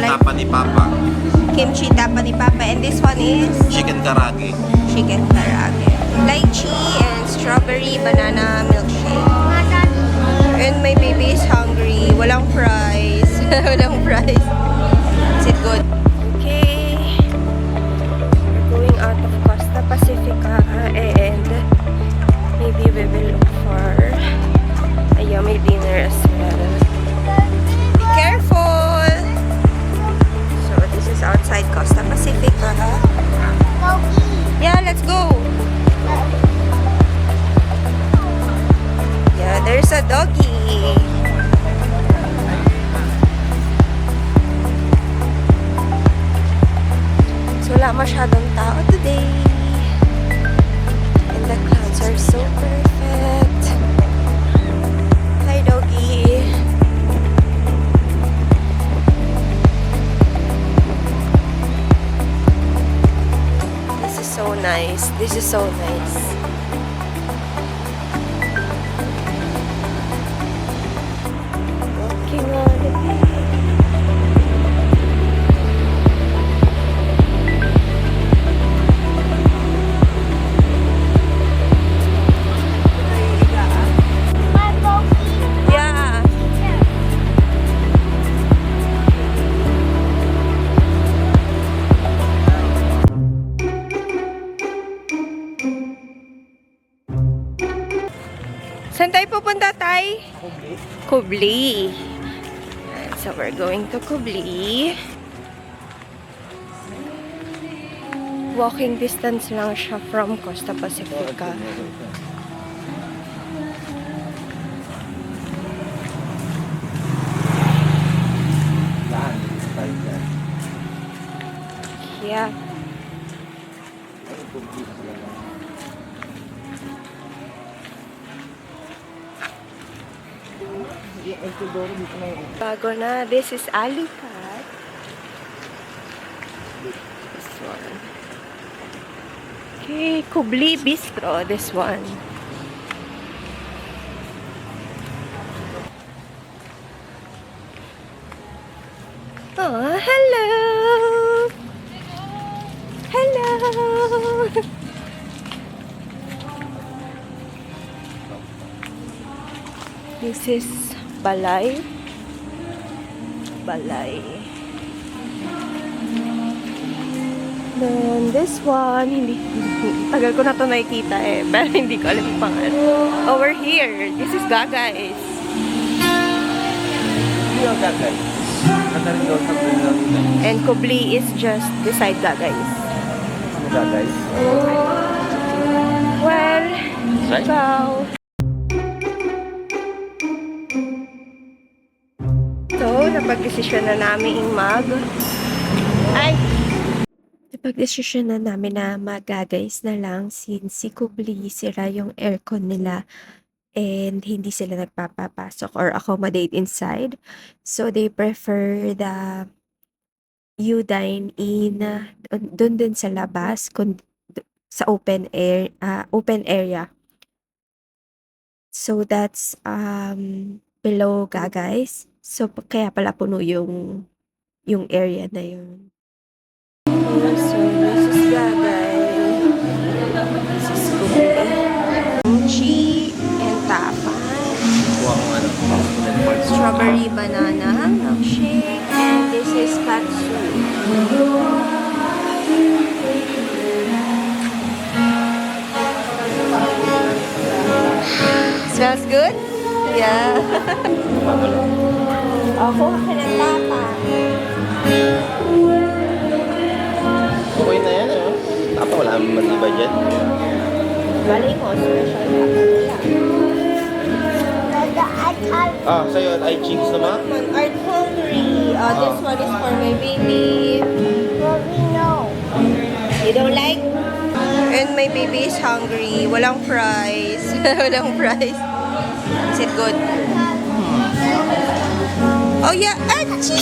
tapa ni Papa. Kimchi tapa ni Papa. And this one is? Chicken karage. Chicken karage. Lychee and strawberry banana milkshake. And my baby is hungry. Walang fries. Walang fries. Is it good? Okay. We're going out of Costa Pacifica and maybe we will look for a yummy dinner as well. Be careful! So this is outside Costa Pacifica. Yeah, let's go! Yeah, there's a doggy. So wala masyadong tao today. And the clouds are so perfect. Hi, doggy. This is so nice. This is so nice. Walking on the beach. Yeah. Saan tayo pupunta, Tay? Kubli. Kubli. So we're going to Kubli. Walking distance lang siya from Costa Pacifica. Yeah. Bago na. This is Alicat. This one. Okay, Kubli Bistro. This one. Oh, hello! Hello! This is Balay. Balay. Then this one, tagal ko na to nakikita eh, pero hindi ko alam yung pangalan. Over here, this is Gagay. Gagay. And Kubli is just beside Gagay. Gagay. Well, ciao. So, napag-desisyon na namin napag-desisyon na namin na mag-Gagays na lang since si Kubli sira yung aircon nila and hindi sila nagpapapasok or accommodate inside. So, they prefer the you dine in doon din sa labas sa open area. So, that's below Gagays. So, kaya pala puno yung area na yun. So, this is Gagay. This is Kubli. Kimchi and tapa. Strawberry banana milkshake. And this is katsu. Smells good? Yeah. Ako ka ng tapa. Okay na yan, eh. Tapa, wala naman matiba dyan. Bali mo, special tapa. Ah, sa'yo, ay cheeks naman? Art hungry. This one is for my baby. You don't like? And my baby is hungry. Walang fries. Walang fries. Is it good? Oh yeah, achoo!